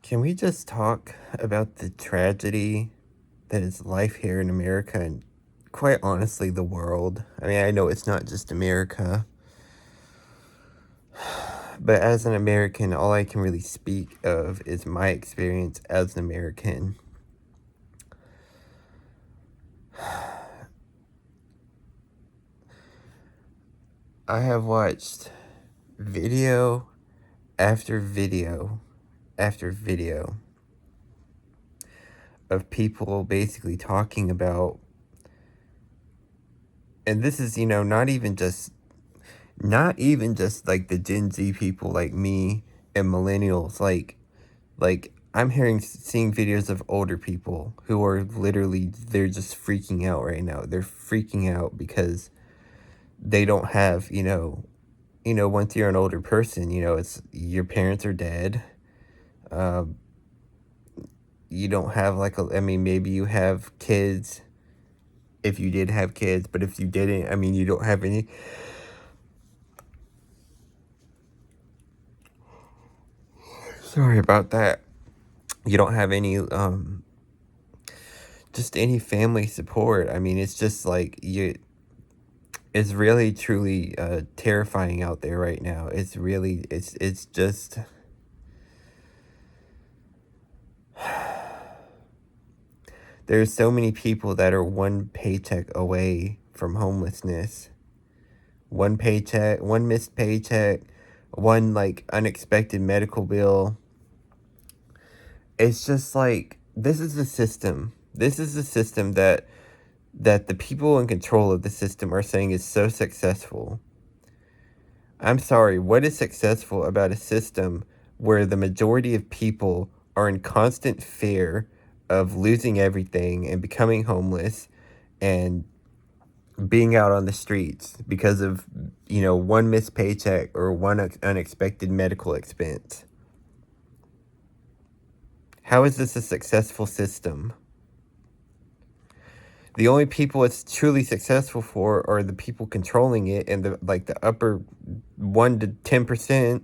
Can we just talk about the tragedy that is life here in America and quite honestly the world? I mean, I know it's not just America, but as an American, all I can really speak of is my experience as an American. I have watched video after video after video of people basically talking about, and this is, not even just like the Gen Z people like me and millennials. Like I'm seeing videos of older people who are literally, they're just freaking out right now. They're freaking out because they don't have, once you're an older person, it's your parents are dead. Um, you don't have I mean, maybe you have kids if you did have kids, but if you didn't, I mean, you don't have any. Sorry about that. You don't have any just any family support. I mean, it's just like it's really truly terrifying out there right now. It's just there's so many people that are one paycheck away from homelessness. One paycheck, one missed paycheck, one like unexpected medical bill. It's just like this is the system. This is the system that the people in control of the system are saying is so successful. I'm sorry, what is successful about a system where the majority of people are in constant fear of losing everything and becoming homeless and being out on the streets because of, one missed paycheck or one unexpected medical expense? How is this a successful system? The only people it's truly successful for are the people controlling it, and the upper 1 to 10%.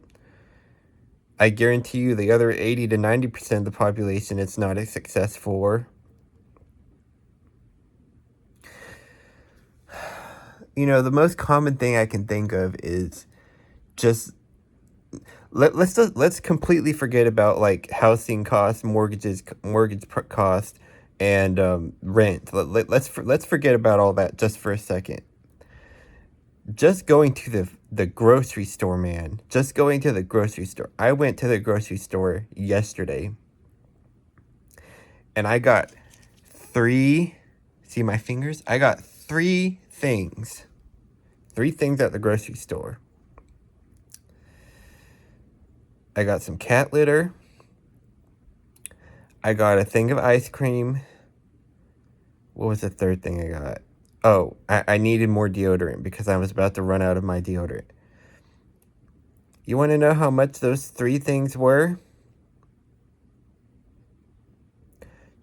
I guarantee you the other 80 to 90% of the population it's not a success for. The most common thing I can think of is just let's completely forget about like housing costs, cost, and rent. Let's forget about all that just for a second. Just going to the grocery store, man. Just going to the grocery store. I went to the grocery store yesterday and I got three, see my fingers? I got three things. Three things at the grocery store. I got some cat litter. I got a thing of ice cream. What was the third thing I got? Oh, I needed more deodorant because I was about to run out of my deodorant. You want to know how much those three things were?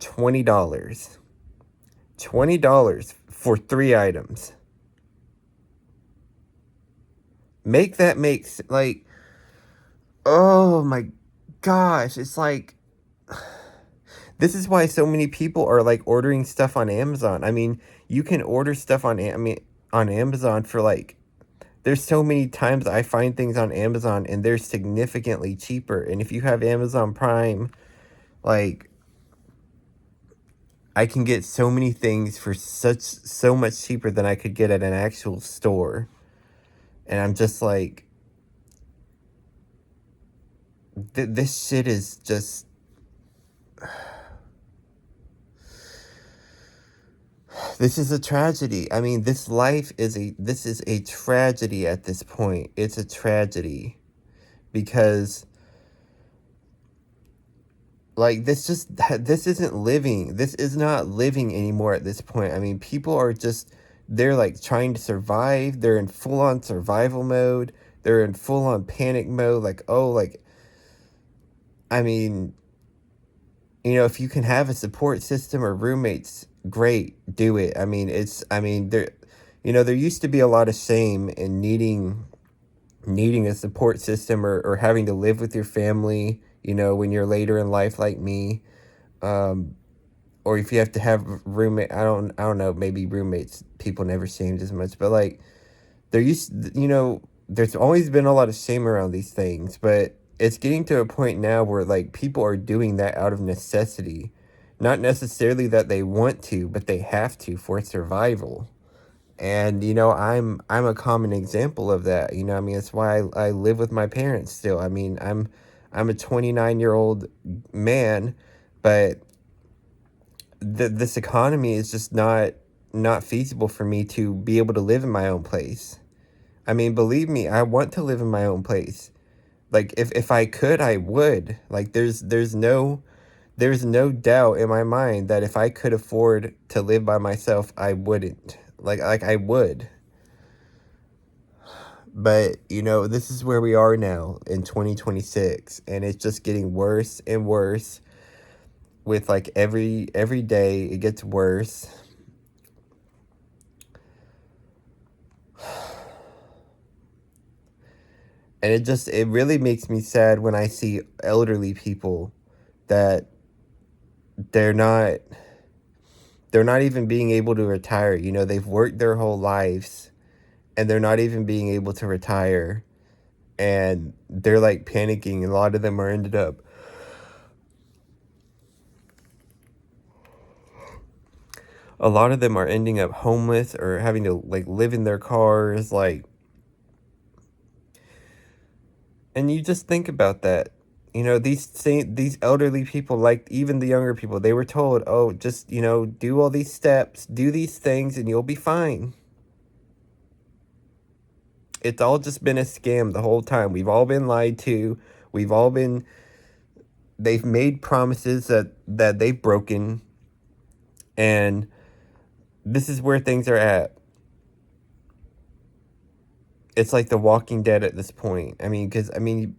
$20. $20 for three items. Make that like, oh my gosh, it's like, this is why so many people are like ordering stuff on Amazon. I mean, you can order stuff on Amazon for like, there's so many times I find things on Amazon and they're significantly cheaper. And if you have Amazon Prime, like, I can get so many things for so much cheaper than I could get at an actual store. And I'm just like, this shit is just, this is a tragedy. I mean, this is a tragedy at this point. It's a tragedy because like this isn't living. This is not living anymore at this point. I mean, people are just, they're like trying to survive. They're in full on survival mode. They're in full on panic mode. Like, oh, like, I mean, if you can have a support system or roommates, great, do it. I mean, there used to be a lot of shame in needing needing a support system, or having to live with your family, when you're later in life like me. Um, or if you have to have roommate, I don't know, maybe roommates people never shamed as much, but like there's always been a lot of shame around these things, but it's getting to a point now where like people are doing that out of necessity, not necessarily that they want to, but they have to for survival. And I'm a common example of that. I mean, that's why I live with my parents still. I mean, I'm a 29-year-old man, but this economy is just not feasible for me to be able to live in my own place. I mean, believe me, I want to live in my own place. Like if I could, I would. Like there's no doubt in my mind that if I could afford to live by myself, I wouldn't. Like I would. But, this is where we are now in 2026, and it's just getting worse and worse with like every day it gets worse. And it really makes me sad when I see elderly people that they're not they're not even being able to retire. They've worked their whole lives and they're not even being able to retire, and they're like panicking. A lot of them are ended up a lot of them are ending up homeless or having to like live in their cars, like. And you just think about that. These elderly people, like even the younger people, they were told, "Oh, just, do all these steps, do these things and you'll be fine." It's all just been a scam the whole time. We've all been lied to. We've all been They've made promises that they've broken, and this is where things are at. It's like The Walking Dead at this point. I mean, because and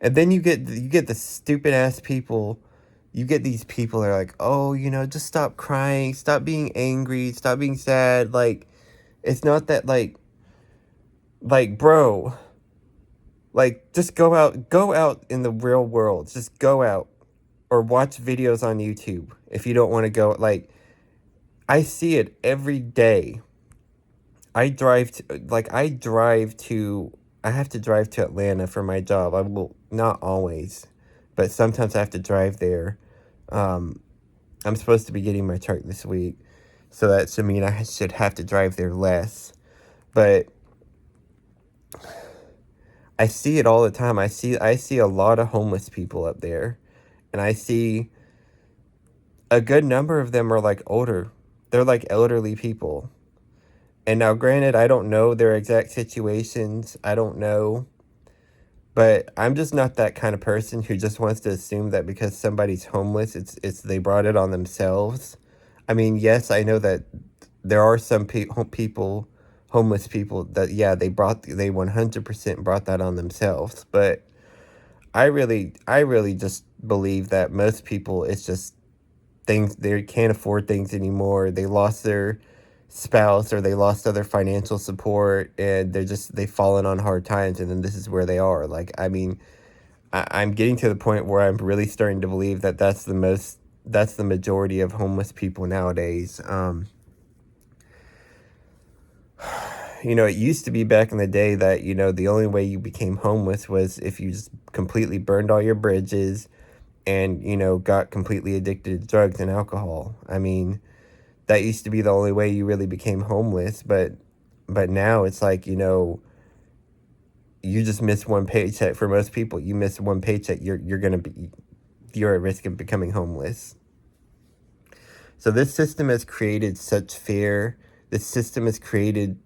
then you get the stupid ass people. You get these people that are like, oh, just stop crying, stop being angry, stop being sad. Like, it's not that like, bro, like, just go out in the real world, just go out or watch videos on YouTube if you don't want to go. Like, I see it every day. I have to drive to Atlanta for my job. I will, not always, but sometimes I have to drive there. Um, I'm supposed to be getting my truck this week, so that should mean I should have to drive there less. But I see it all the time. I see a lot of homeless people up there, and I see a good number of them are like older. They're like elderly people. And now, granted, I don't know their exact situations. I don't know. But I'm just not that kind of person who just wants to assume that because somebody's homeless, it's they brought it on themselves. I mean, yes, I know that there are some people, homeless people, that yeah, they 100% brought that on themselves. But I really just believe that most people, it's just things, they can't afford things anymore. They lost their spouse or they lost other financial support, and they've fallen on hard times, and then this is where they are. Like, I mean, I'm getting to the point where I'm really starting to believe that that's the majority of homeless people nowadays. It used to be back in the day that, the only way you became homeless was if you just completely burned all your bridges and, got completely addicted to drugs and alcohol. I mean, that used to be the only way you really became homeless, but now it's like, you just miss one paycheck. For most people, you miss one paycheck, you're at risk of becoming homeless. So this system has created such fear. This system has created,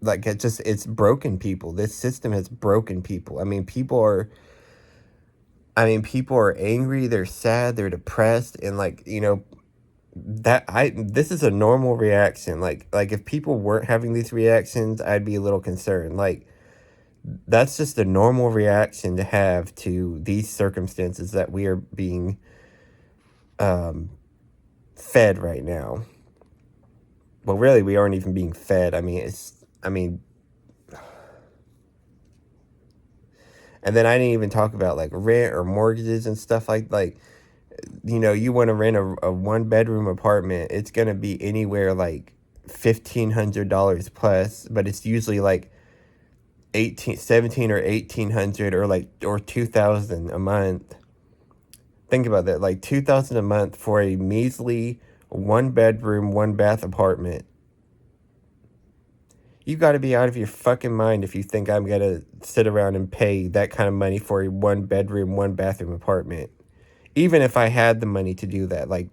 like, it's broken people. This system has broken people. People are angry, they're sad, they're depressed, and like, this is a normal reaction. Like if people weren't having these reactions, I'd be a little concerned. Like, that's just a normal reaction to have to these circumstances that we are being um fed right now. Well, really, we aren't even being fed. I mean, And then I didn't even talk about like rent or mortgages and stuff like, you know, you want to rent a 1 bedroom apartment, it's going to be anywhere like $1,500 plus, but it's usually like 17 or 1,800 or 2,000 a month. Think about that, like 2,000 a month for a measly 1 bedroom, 1 bath apartment. You got to be out of your fucking mind if you think I'm going to sit around and pay that kind of money for a 1 bedroom, 1 bathroom apartment. Even if I had the money to do that, like,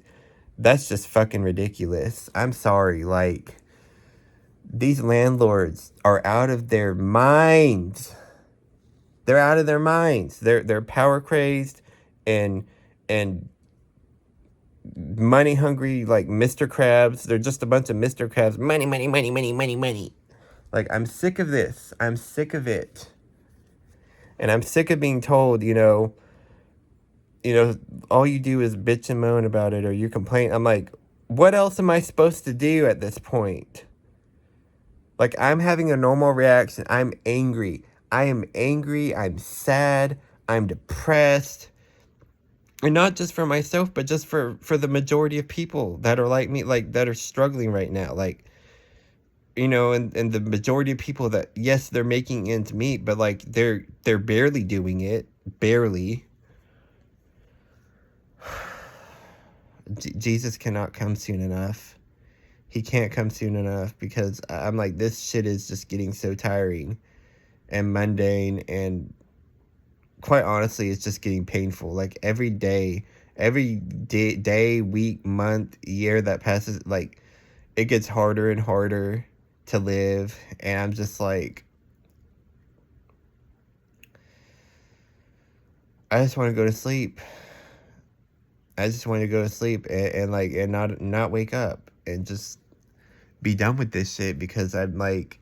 that's just fucking ridiculous. I'm sorry, like, these landlords are out of their minds. They're out of their minds. They're power crazed and and money hungry, like Mr. Krabs. They're just a bunch of Mr. Krabs. Money, money, money, money, money, money. Like, I'm sick of this. I'm sick of it. And I'm sick of being told, all you do is bitch and moan about it or you complain. I'm like, what else am I supposed to do at this point? Like, I'm having a normal reaction. I'm angry. I am angry. I'm sad. I'm depressed. And not just for myself, but just for the majority of people that are like me, like, that are struggling right now. Like, and the majority of people that, yes, they're making ends meet, but like they're barely doing it. Barely. Jesus cannot come soon enough. He can't come soon enough because I'm like, this shit is just getting so tiring and mundane, and quite honestly, it's just getting painful. Like, every day, week, month, year that passes, like, it gets harder and harder to live, and I'm just like, I just want to go to sleep. I just want to go to sleep and not wake up and just be done with this shit, because I'm like,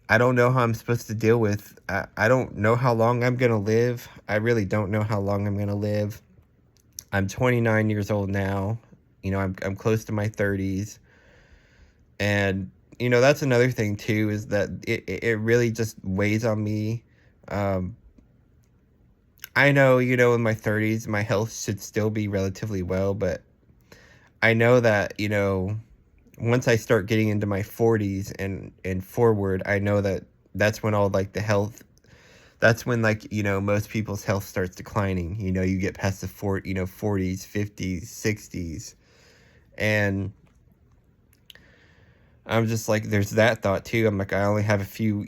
I don't know how I'm supposed to deal with. I don't know how long I'm gonna live. I really don't know how long I'm gonna live. I'm 29 years old now. I'm close to my 30s, and that's another thing too, is that it really just weighs on me. I know, in my 30s, my health should still be relatively well, but I know that, once I start getting into my 40s and forward, I know that that's when all like the health, that's when, like, most people's health starts declining. You get past the 40s, 50s, 60s. And I'm just like, there's that thought too. I'm like, I only have a few,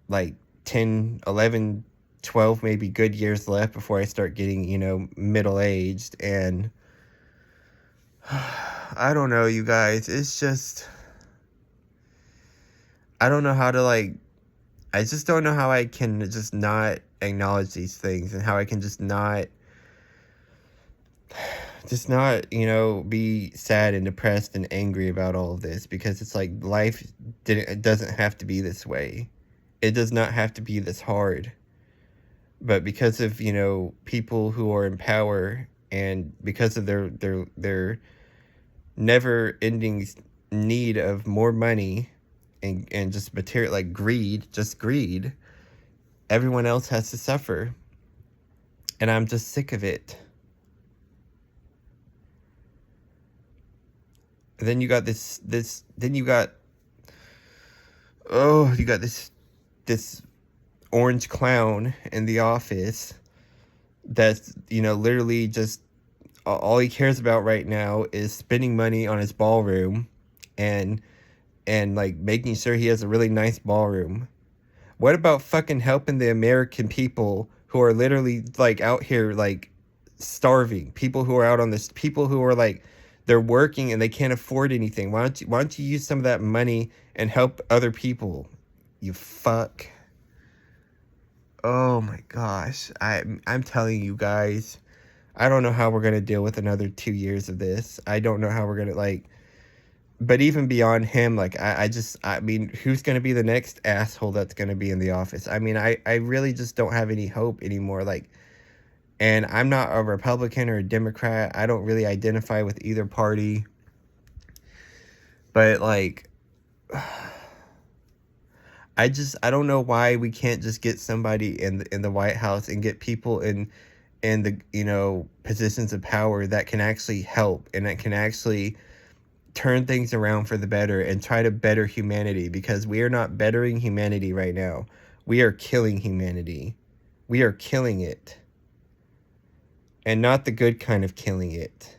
like 10, 11, 12 maybe good years left before I start getting, middle-aged. And I don't know, you guys. It's just, I don't know how to, like, I just don't know how I can just not acknowledge these things, and how I can just not, be sad and depressed and angry about all of this, because it's like, life it doesn't have to be this way. It does not have to be this hard. But because of, people who are in power, and because of their never-ending need of more money, and just material, like greed, everyone else has to suffer. And I'm just sick of it. And then you got this orange clown in the office that's, literally just, all he cares about right now is spending money on his ballroom, and like making sure he has a really nice ballroom. What about fucking helping the American people who are literally, like, out here, like, starving? People who are out on this, people who are like, they're working and they can't afford anything. Why don't you use some of that money and help other people? You fuck. Oh my gosh. I'm telling you guys, I don't know how we're gonna deal with another 2 years of this. I don't know how we're gonna, like, but even beyond him, like, I mean, who's going to be the next asshole that's going to be in the office? I mean, I really just don't have any hope anymore. Like, and I'm not a Republican or a Democrat. I don't really identify with either party. But, like, I don't know why we can't just get somebody in the White House and get people in the, positions of power that can actually help and that can actually turn things around for the better and try to better humanity, because we are not bettering humanity right now. We are killing humanity. We are killing it. And not the good kind of killing it.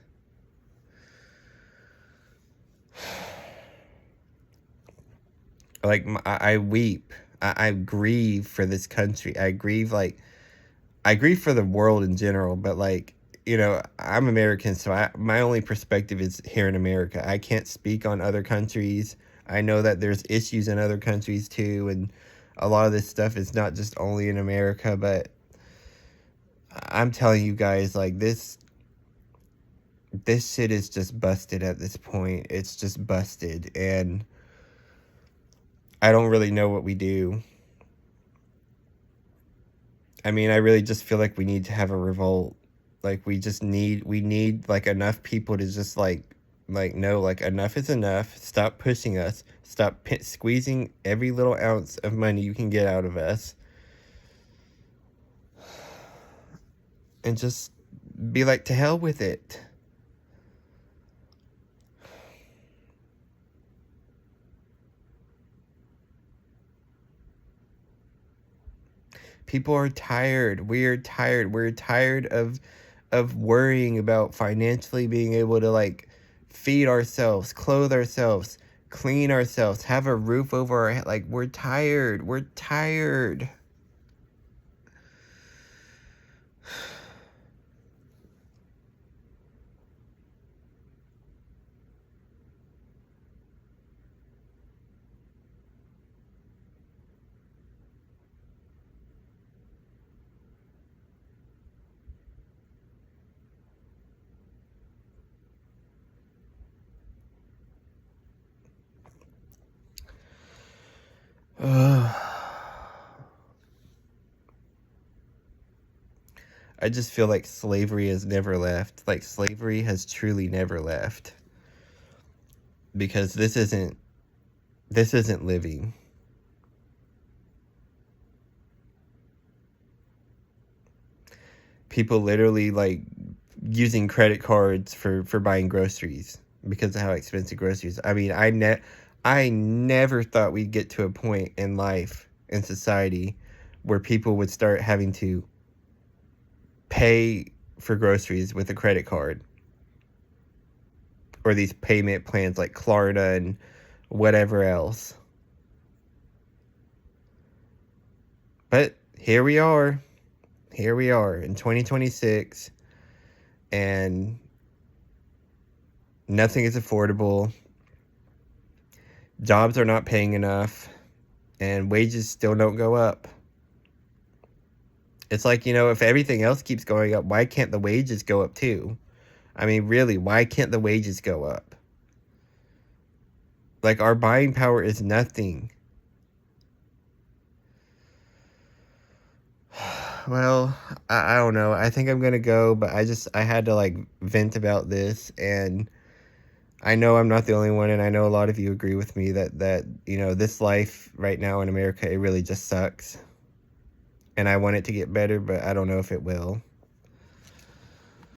Like, I weep. I grieve for this country. I grieve for the world in general, but I'm American, so my only perspective is here in America. I can't speak on other countries. I know that there's issues in other countries too, and a lot of this stuff is not just only in America, but I'm telling you guys, like, this shit is just busted at this point. It's just busted, and I don't really know what we do. I mean, I really just feel like we need to have a revolt. Like, we need like enough people to just no, like, enough is enough. Stop pushing us. Stop squeezing every little ounce of money you can get out of us. And just be like, to hell with it. People are tired. We are tired. We're tired of worrying about financially being able to, like, feed ourselves, clothe ourselves, clean ourselves, have a roof over our head. Like, we're tired. We're tired. I just feel like slavery has never left. Like, slavery has truly never left. Because this isn't living. People literally, like, using credit cards for buying groceries because of how expensive groceries. I mean, I never thought we'd get to a point in life, in society, where people would start having to pay for groceries with a credit card, or these payment plans like Klarna and whatever else. But here we are in 2026, and nothing is affordable. Jobs are not paying enough, and wages still don't go up. It's like, if everything else keeps going up, why can't the wages go up too? I mean, really, why can't the wages go up? Like, our buying power is nothing. Well, I don't know. I think I'm gonna go, but I had to, like, vent about this, and I know I'm not the only one, and I know a lot of you agree with me that this life right now in America, it really just sucks. And I want it to get better, but I don't know if it will.